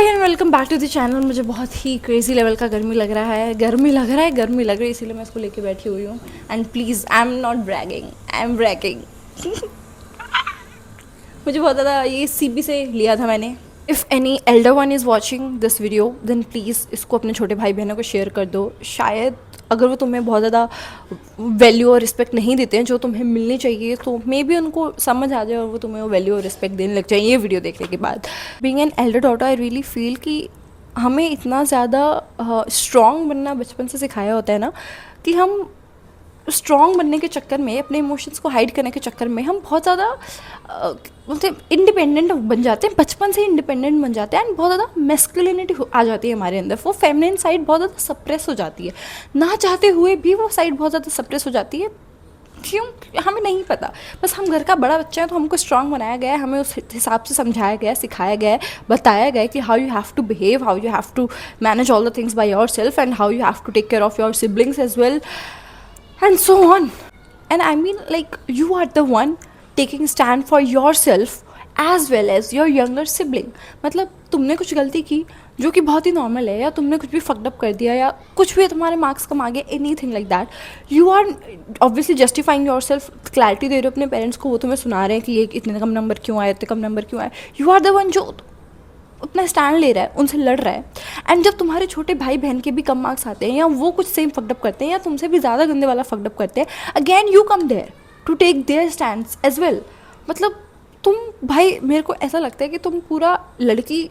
Hi and welcome back to the channel. मुझे बहुत ही crazy level का गर्मी लग रही है, इसीलिए मैं इसको लेके बैठी हुई हूँ। And please, I am not bragging, I am bragging. मुझे बहुत ज़्यादा ये सीबी से लिया था मैंने। If any elder one is watching this video then please इसको अपने छोटे भाई बहनों को शेयर कर दो। शायद अगर वो तुम्हें बहुत ज़्यादा वैल्यू और रिस्पेक्ट नहीं देते हैं जो तुम्हें मिलनी चाहिए, तो मे बी उनको समझ आ जाए और वो तुम्हें वो वैल्यू और रिस्पेक्ट देने लग जाए ये वीडियो देखने के बाद। Being an elder daughter, I really feel कि हमें इतना ज़्यादा स्ट्रॉन्ग बनना बचपन से सिखाया होता है ना, कि हम स्ट्रॉन्ग बनने के चक्कर में, अपने इमोशंस को हाइड करने के चक्कर में हम बहुत ज़्यादा बोलते इंडिपेंडेंट बन जाते हैं। बचपन से इंडिपेंडेंट बन जाते हैं एंड बहुत ज़्यादा मैस्कुलिनिटी आ जाती है हमारे अंदर। वो फेमिनिन साइड बहुत ज़्यादा सप्रेस हो जाती है, ना चाहते हुए भी वो साइड बहुत ज़्यादा सप्रेस हो जाती है। क्यों, हमें नहीं पता। बस हम घर का बड़ा बच्चा है तो हमको स्ट्रांग बनाया गया है, हमें उस हिसाब से समझाया गया है, सिखाया गया है, बताया गया है कि how you have to behave, how you have to manage all the things by yourself and how you have to take care of your siblings as well and so on. And I mean, like, you are the one taking stand for yourself as well as your younger sibling. मतलब तुमने कुछ गलती की जो कि बहुत ही normal है, या तुमने कुछ भी फक्ड अप कर दिया, या कुछ भी तुम्हारे मार्क्स कम आ गए, anything like that, you are obviously justifying your self, clarity दे रहे हो अपने पेरेंट्स को। वो तुम्हें सुना रहे हैं कि ये इतने कम नंबर क्यों आए, इतने कम नंबर क्यों आए। यू आर द वन जो अपना स्टैंड ले रहा है, उनसे लड़ रहा है। एंड जब तुम्हारे छोटे भाई बहन के भी कम मार्क्स आते हैं, या वो कुछ सेम फकडअप करते हैं, या तुमसे भी ज़्यादा गंदे वाला फकडअप करते हैं, again you come there to take their stand as well. मतलब तुम भाई, मेरे को ऐसा लगता है कि तुम पूरा लड़की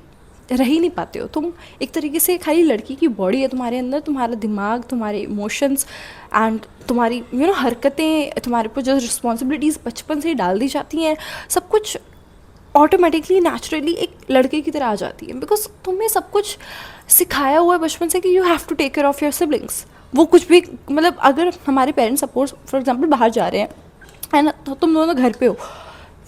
रह ही नहीं पाते हो। तुम एक तरीके से खाली लड़की की बॉडी है तुम्हारे अंदर, तुम्हारा दिमाग, तुम्हारे इमोशंस एंड तुम्हारी हरकतें, तुम्हारे ऊपर जो रिस्पॉन्सिबिलिटीज़ बचपन से ही डाल दी जाती हैं, सब कुछ ऑटोमेटिकली नेचुरली एक लड़के की तरह आ जाती है। बिकॉज तुम्हें सब कुछ सिखाया हुआ है बचपन से कि you have to take care of your siblings. वो कुछ भी, मतलब अगर हमारे पेरेंट्स सपोज फॉर एग्जांपल बाहर जा रहे हैं एंड तो तुम दोनों घर पे हो,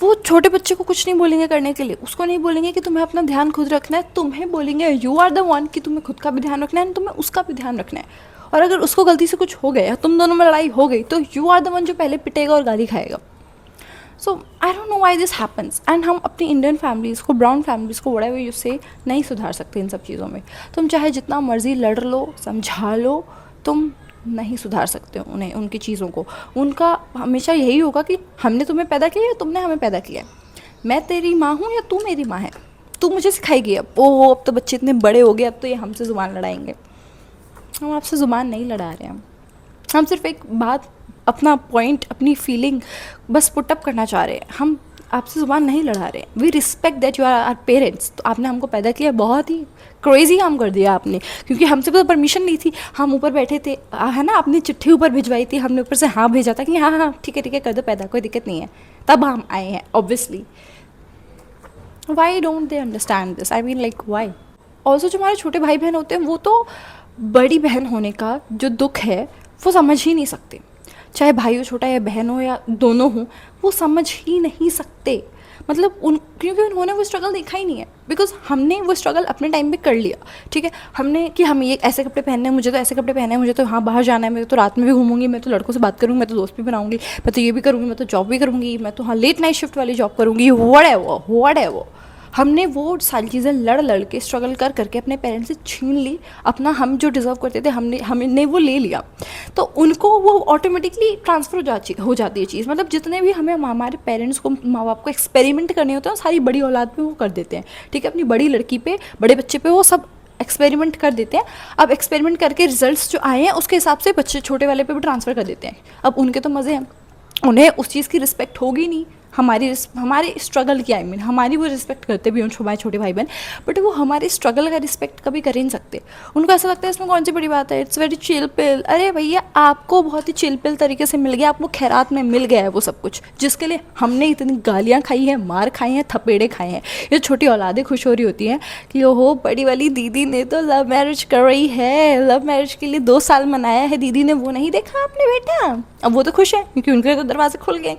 वो छोटे बच्चे को कुछ नहीं बोलेंगे करने के लिए। उसको नहीं बोलेंगे कि तुम्हें अपना ध्यान खुद रखना है, तुम्हें बोलेंगे यू आर द वन कि तुम्हें खुद का भी ध्यान रखना है एंड तुम्हें उसका भी ध्यान रखना है। और अगर उसको गलती से कुछ हो गया, तुम दोनों में लड़ाई हो गई, तो यू आर द वन जो पहले पिटेगा और गाली खाएगा। So I don't know why this happens. And हम अपनी इंडियन फैमिलीज़ को, ब्राउन फैमिलीज़ को, व्हाटएवर यू से, नहीं सुधार सकते इन सब चीज़ों में। तुम चाहे जितना मर्जी लड़ लो, समझा लो, तुम नहीं सुधार सकते हो उन्हें, उनकी चीज़ों को। उनका हमेशा यही होगा कि हमने तुम्हें पैदा किया या तुमने हमें पैदा किया। मैं तेरी माँ हूँ या तू मेरी माँ है, तू मुझे सिखाएगी। अब ओहो, अब तो बच्चे इतने बड़े हो गए, अब तो ये हमसे ज़ुबान लड़ाएंगे। हम आपसे ज़ुबान नहीं लड़ा रहे हैं, हम सिर्फ एक बात, अपना पॉइंट, अपनी फीलिंग बस पुटअप करना चाह रहे हैं। हम आपसे ज़ुबान नहीं लड़ा रहे हैं। We respect that you are our parents. तो आपने हमको पैदा किया, बहुत ही क्रेजी काम कर दिया आपने, क्योंकि हमसे तो परमिशन नहीं थी। हम ऊपर बैठे थे, है ना, अपनी चिट्ठी ऊपर भिजवाई थी, हमने ऊपर से हाँ भेजा था कि हाँ हाँ ठीक है कर दो पैदा, कोई दिक्कत नहीं है, तब हम आए हैं obviously. Why don't they understand this? I mean like why? Also जो हमारे छोटे भाई बहन होते हैं, वो तो बड़ी बहन होने का जो दुख है वो समझ ही नहीं सकते। चाहे भाई हो छोटा या बहन हो या दोनों हों, वो समझ ही नहीं सकते। मतलब क्योंकि उन्होंने वो स्ट्रगल देखा ही नहीं है। बिकॉज हमने वो स्ट्रगल अपने टाइम पे कर लिया, ठीक है। हमने कि हम ये ऐसे कपड़े पहनने हैं, मुझे तो ऐसे कपड़े पहने हैं, मुझे तो हाँ बाहर जाना है, मैं तो रात में भी घूमूंगी, मैं तो लड़कों से बात करूँगी, मैं तो दोस्त भी बनाऊंगी, मैं तो ये भी करूँगी, मैं तो जॉब भी करूँगी, मैं तो हाँ लेट नाइट शिफ्ट वाली जॉब करूँगी, व्हाटएवर। हमने वो सारी चीज़ें लड़ के स्ट्रगल करके अपने पेरेंट्स से छीन ली। अपना हम जो डिज़र्व करते थे हमने वो ले लिया। तो उनको वो ऑटोमेटिकली ट्रांसफ़र हो जाती है चीज़। मतलब जितने भी हमें हमारे पेरेंट्स को, माँ बाप को एक्सपेरिमेंट करने होते हैं, सारी बड़ी औलाद पे वो कर देते हैं, ठीक है। अपनी बड़ी लड़की पे, बड़े बच्चे पे वो सब एक्सपेरिमेंट कर देते हैं। अब एक्सपेरिमेंट करके रिजल्ट्स जो आए हैं उसके हिसाब से बच्चे छोटे वाले पे भी ट्रांसफ़र कर देते हैं। अब उनके तो मज़े हैं, उन्हें उस चीज़ की रिस्पेक्ट होगी नहीं। हमारे स्ट्रगल की, आई मीन हमारी वो रिस्पेक्ट करते भी हमारे छोटे भाई बहन, बट वो हमारे स्ट्रगल का रिस्पेक्ट कभी कर ही नहीं सकते। उनको ऐसा लगता है इसमें कौन सी बड़ी बात है, इट्स वेरी चिल पिल। अरे भैया, आपको बहुत ही चिल पिल तरीके से मिल गया, आपको खैरात में मिल गया है वो सब कुछ, जिसके लिए हमने इतनी गालियाँ खाई हैं, मार खाई हैं, थपेड़े खाए हैं। ये छोटी औलादें खुश हो रही होती हैं कि ओहो, बड़ी वाली दीदी ने तो लव मैरिज कर रही है, लव मैरिज के लिए 2 साल मनाया है दीदी ने, वो नहीं देखा आपने बेटा। अब वो तो खुश है क्योंकि उनके तो दरवाजे खुल गए,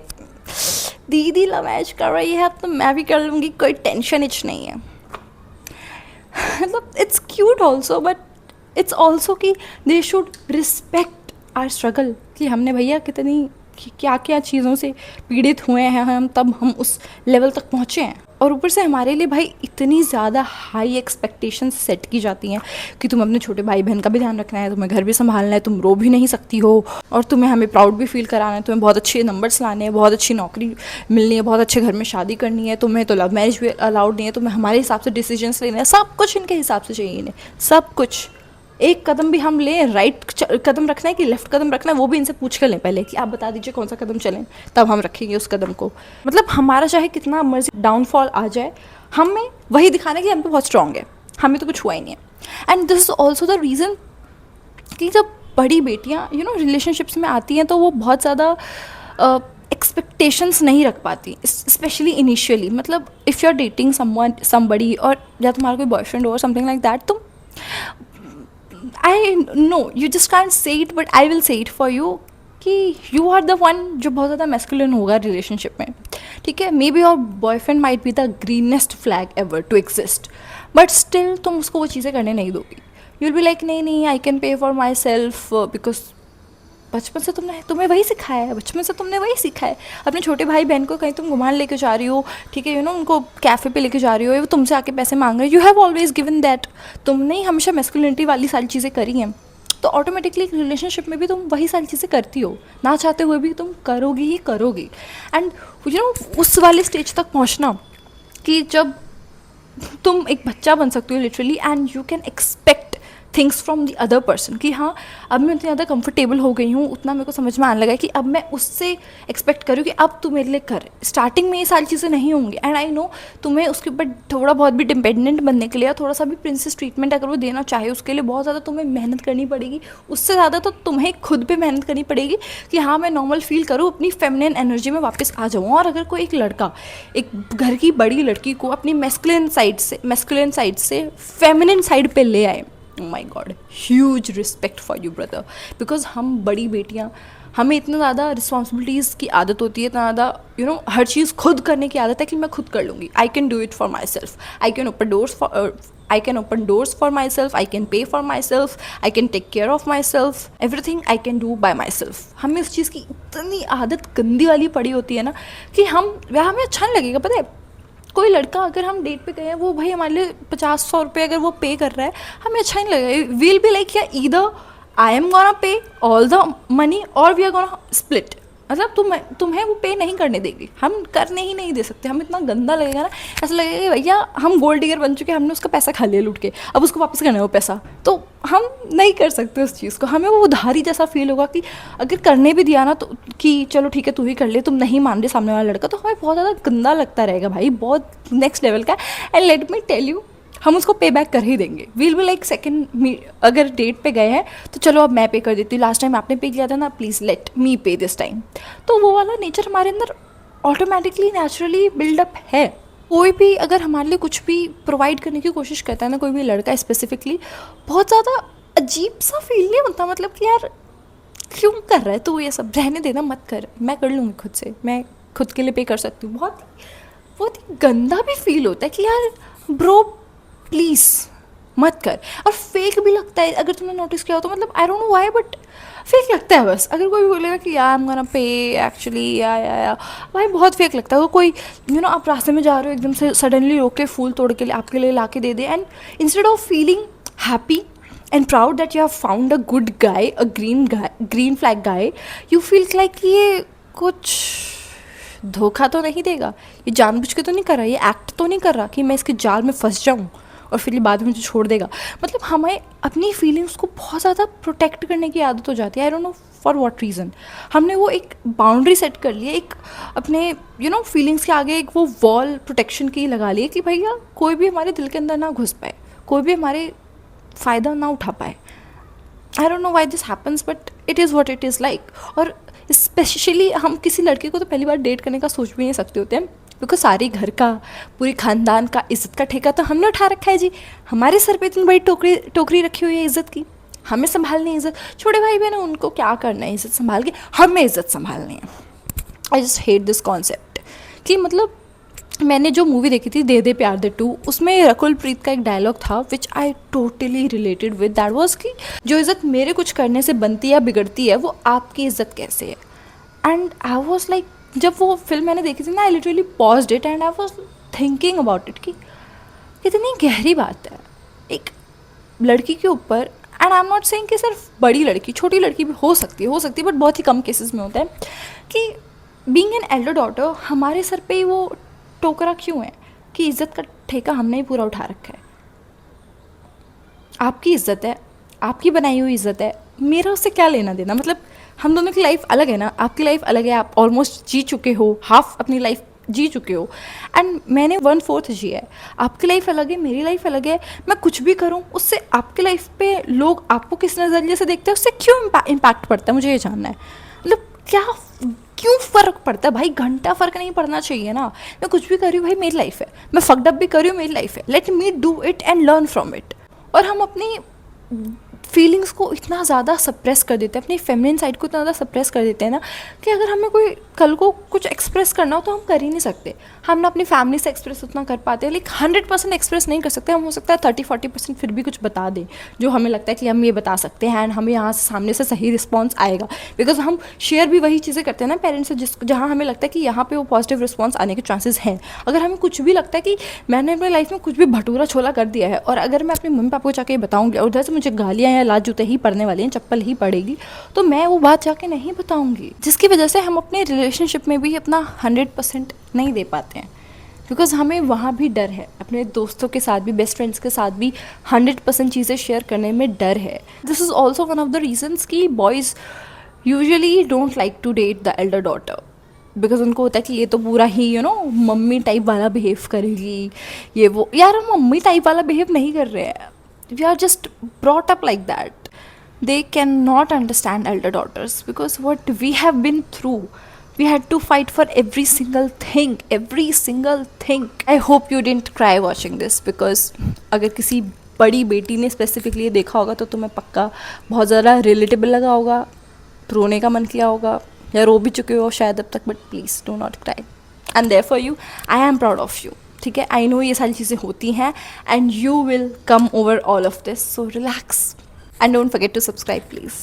दीदी लव मैरिज कर रही है, अब तो मैं भी कर लूँगी, कोई टेंशन इच नहीं है। मतलब it's cute also, but it's also कि they should respect our struggle, कि हमने भैया कितनी क्या क्या चीज़ों से पीड़ित हुए हैं हम, तब हम उस लेवल तक पहुँचे हैं। और ऊपर से हमारे लिए भाई इतनी ज़्यादा हाई एक्सपेक्टेशंस सेट की जाती हैं कि तुम अपने छोटे भाई बहन का भी ध्यान रखना है, तुम्हें घर भी संभालना है, तुम रो भी नहीं सकती हो, और तुम्हें हमें प्राउड भी फील कराना है, तुम्हें बहुत अच्छे नंबर्स लाने हैं, बहुत अच्छी नौकरी मिलनी है, बहुत अच्छे घर में शादी करनी है, तुम्हें तो लव मैरिज भी अलाउड नहीं है, तुम्हें हमारे हिसाब से डिसीजंस लेने हैं, सब कुछ इनके हिसाब से चाहिए इन्हें, सब कुछ। एक कदम भी हम लें, राइट कदम रखना है कि लेफ्ट कदम रखना है, वो भी इनसे पूछ कर लें पहले कि आप बता दीजिए कौन सा कदम चलें, तब हम रखेंगे उस कदम को। मतलब हमारा चाहे कितना मर्जी डाउनफॉल आ जाए, हमें वही दिखाना है कि हम तो बहुत स्ट्रांग है, हमें तो कुछ हुआ ही नहीं है। And this is also the reason कि जब बड़ी बेटियाँ रिलेशनशिप्स में आती हैं तो वो बहुत ज़्यादा एक्सपेक्टेशंस नहीं रख पाती, स्पेशली इनिशियली। मतलब if you are dating somebody, और या तुम्हारा कोई बॉयफ्रेंड हो और समथिंग लाइक दैट, तुम I know you just can't say it, but I will say it for you कि यू आर द वन जो बहुत ज़्यादा मैस्कुलिन होगा रिलेशनशिप में, ठीक है। Maybe your boyfriend might be the greenest flag ever to exist, but still तुम उसको वो चीज़ें करने नहीं दोगी। यू विल बी लाइक नहीं नहीं, आई can pay for my self, because बचपन से तुम्हें वही सिखाया है, बचपन से तुमने वही सीखा है। अपने छोटे भाई बहन को कहीं तुम घुमाने लेके जा रही हो, ठीक है, उनको कैफ़े पे लेके जा रही हो, वो तुमसे आके पैसे मांग रहे हो, you have always given that. तुमने ही हमेशा मैस्कुलिनिटी वाली सारी चीज़ें करी हैं, तो ऑटोमेटिकली रिलेशनशिप में भी तुम वही सारी चीज़ें करती हो, ना चाहते हुए भी तुम करोगी ही करोगी। एंड उस वाले स्टेज तक पहुँचना कि जब तुम एक बच्चा बन सकती हो literally, and you can expect things from the other person कि हाँ अब मैं उतनी ज़्यादा कंफर्टेबल हो गई हूँ, उतना मेरे को समझ में आने लगा है कि अब मैं उससे एक्सपेक्ट करूँ कि अब तू मेरे लिए कर। स्टार्टिंग में ये सारी चीज़ें नहीं होंगी, एंड आई नो तुम्हें उसके ऊपर थोड़ा बहुत भी डिपेंडेंट बनने के लिए या थोड़ा सा भी प्रिंसेस ट्रीटमेंट अगर वो देना चाहे, उसके लिए बहुत ज़्यादा तुम्हें मेहनत करनी पड़ेगी। उससे ज़्यादा तो तुम्हें खुद पे मेहनत करनी पड़ेगी कि हाँ मैं नॉर्मल फील करूँ, अपनी फेमिनिन एनर्जी में वापस आ जाऊँ। और अगर कोई एक लड़का एक घर की बड़ी लड़की को अपनी मैस्कुलिन साइड से फेमिनिन साइड पे ले आए, oh my god, huge respect for you brother, because हम बड़ी बेटियाँ, हमें इतना ज़्यादा रिस्पॉन्सिबिलिटीज़ की आदत होती है, इतना ज़्यादा हर चीज़ खुद करने की आदत है कि मैं खुद कर लूँगी, I can do it for myself, I can open doors for myself, I can pay for myself, I can take care of myself, everything I can do by myself. हमें उस चीज़ की इतनी आदत गंदी वाली पड़ी होती है ना कि हमें अच्छा नहीं लगेगा। पता है, कोई लड़का अगर हम डेट पे गए हैं, वो भाई हमारे लिए 50-100 रुपये अगर वो पे कर रहा है, हमें अच्छा नहीं लगेगा। वील बी लाइक या either I am gonna pay all the money और वी आर गोना स्प्लिट। मतलब तुम्हें वो पे नहीं करने देगी, हम करने ही नहीं दे सकते। हम इतना गंदा लगेगा ना, ऐसा लगेगा कि भैया हम गोल्ड डिगर बन चुके हैं, हमने उसका पैसा खा लिया लूट के, अब उसको वापस करना है वो पैसा, तो हम नहीं कर सकते उस चीज़ को। हमें वो उधारी जैसा फील होगा कि अगर करने भी दिया ना तो कि चलो ठीक है तू ही कर ले, तुम नहीं मान रहे सामने वाला लड़का, तो हमें बहुत ज़्यादा गंदा लगता रहेगा भाई, बहुत नेक्स्ट लेवल का। And let me tell you, हम उसको पे बैक कर ही देंगे। वील बी लाइक सेकंड, अगर डेट पे गए हैं तो चलो अब मैं पे कर देती हूँ, लास्ट टाइम आपने पे किया था ना, प्लीज़ लेट मी पे दिस टाइम। तो वो वाला नेचर हमारे अंदर ऑटोमेटिकली नेचुरली बिल्डअप है। कोई भी अगर हमारे लिए कुछ भी प्रोवाइड करने की कोशिश करता है ना, कोई भी लड़का स्पेसिफिकली, बहुत ज़्यादा अजीब सा फील नहीं होता, मतलब कि यार क्यों कर रहा है तू ये सब, रहने देना, मत कर, मैं कर लूँगी खुद से, मैं खुद के लिए पे कर सकती हूँ। बहुत ही गंदा भी फील होता है कि यार ब्रो प्लीज़ मत कर। और फेक भी लगता है, अगर तुमने नोटिस किया हो तो, मतलब आई don't know why but fake लगता है बस। अगर कोई बोलेगा कि यार I am gonna pay actually या भाई, बहुत फेक लगता है। वो कोई आप रास्ते में जा रहे हो, एकदम से सडनली रोक के फूल तोड़ के आपके लिए ला के दे दे, and instead of feeling happy and proud that you have found a good guy, a green flag guy, you feel like ये कुछ धोखा तो नहीं देगा, ये जानबूझ के तो नहीं कर रहा, ये एक्ट तो नहीं कर रहा कि मैं इसके जाल में फंस जाऊँ और फिर ये बाद में मुझे छोड़ देगा। मतलब हमें अपनी फीलिंग्स को बहुत ज़्यादा प्रोटेक्ट करने की आदत हो जाती है, आई don't know for what reason. हमने वो एक बाउंड्री सेट कर ली है, एक अपने फीलिंग्स के आगे एक वो वॉल प्रोटेक्शन की लगा ली है कि भैया कोई भी हमारे दिल के अंदर ना घुस पाए, कोई भी हमारे फ़ायदा ना उठा पाए। आई don't know why this happens but it is what it is like. और स्पेशली हम किसी लड़के को तो पहली बार डेट करने का सोच भी नहीं सकते होते हैं, बिकॉज सारे घर का, पूरी खानदान का इज़्ज़त का ठेका तो हमने उठा रखा है जी। हमारे सर पे इतनी बड़ी टोकरी रखी हुई है इज़्ज़त की, हमें संभालनी है इज़्ज़त। छोटे भाई बहन उनको क्या करना है इज़्ज़त संभाल के, हमें इज़्ज़त संभालनी है। I just hate this concept कि मतलब मैंने जो मूवी देखी थी दे दे प्यार दे 2, उसमें रकुल प्रीत का एक डायलॉग था which I totally related with, that was कि जो इज़्ज़त मेरे कुछ करने से बनती है या बिगड़ती है वो आपकी इज़्ज़त कैसे है। एंड आई वाज लाइक, जब वो फिल्म मैंने देखी थी ना, I literally paused it and I was thinking about it कि कितनी गहरी बात है एक लड़की के ऊपर. And I am not saying कि सिर्फ बड़ी लड़की, छोटी लड़की भी हो सकती है बट बहुत ही कम केसेस में होता है कि बीइंग एन एल्डर डॉटर हमारे सर पे ही वो टोकरा क्यों है कि इज़्ज़त का ठेका हमने ही पूरा उठा रखा है. आपकी इज़्ज़त है, आपकी बनाई हुई इज़्ज़त है, मेरा उससे क्या लेना देना. मतलब हम दोनों की लाइफ अलग है ना. आपकी लाइफ अलग है, आप ऑलमोस्ट जी चुके हो, हाफ अपनी लाइफ जी चुके हो एंड मैंने 1/4 जिया है. आपकी लाइफ अलग है, मेरी लाइफ अलग है. मैं कुछ भी करूँ उससे आपकी लाइफ पे लोग आपको किस नज़रिए से देखते हैं उससे क्यों इम्पैक्ट पड़ता है, मुझे ये जानना है. मतलब क्या क्यों फ़र्क पड़ता है भाई. घंटा फ़र्क नहीं पड़ना चाहिए ना. मैं कुछ भी कर रही हूँ भाई, मेरी लाइफ है. मैं फक्ड अप भी कर रही हूँ, मेरी लाइफ है. Let me do it and learn from it. और हम अपनी फीलिंग्स को इतना ज़्यादा सप्रेस कर देते हैं, अपनी फेमिनिन साइड को इतना ज़्यादा सप्रेस कर देते हैं ना कि अगर हमें कोई कल को कुछ एक्सप्रेस करना हो तो हम कर ही नहीं सकते. हम ना अपनी फैमिली से एक्सप्रेस उतना कर पाते हैं, लेकिन 100% एक्सप्रेस नहीं कर सकते. हम हो सकता है 30-40% फिर भी कुछ बता दें जो हमें लगता है कि हम ये बता सकते हैं एंड हमें यहाँ से सामने से सही रिस्पॉन्स आएगा. बिकॉज हम शेयर भी वही चीज़ें करते हैं ना पेरेंट्स से जहाँ हमें लगता है कि यहाँ पे वो पॉजिटिव रिस्पॉन्स आने के चांसेस हैं. अगर हमें कुछ भी लगता है कि मैंने अपनी लाइफ में कुछ भी भटूरा छोला कर दिया है और अगर मैं अपने मम्मी पापा को जाके बताऊँगी और उधर से मुझे गालियाँ या लात जूते ही पड़ने वाले हैं, चप्पल ही पड़ेगी, तो मैं वो बात जाके नहीं बताऊँगी. जिसकी वजह से हम अपने रिलेशनशिप में भी अपना 100% नहीं दे पाते हैं. बिकॉज हमें वहाँ भी डर है, अपने दोस्तों के साथ भी, बेस्ट फ्रेंड्स के साथ भी 100% चीज़ें शेयर करने में डर है. This is also one of the reasons कि boys usually don't like to date the elder daughter. Because उनको होता है कि ये तो पूरा ही मम्मी टाइप वाला बिहेव करेगी, ये वो. यार हम मम्मी टाइप वाला बिहेव नहीं कर रहे हैं. We are just brought up like that. They cannot understand elder daughters because what we have been through, we had to fight for every single thing. I hope you didn't cry watching this because अगर किसी बड़ी बेटी ने specifically देखा होगा तो तुम्हें पक्का बहुत ज़्यादा रिलेटेबल लगा होगा, रोने का मन किया होगा या रो भी चुके हो शायद अब तक. But please do not cry. And therefore you I am proud of you. ठीक है, आई नो ये सारी चीज़ें होती हैं and you will come over all of this. So relax. And don't forget to subscribe, please.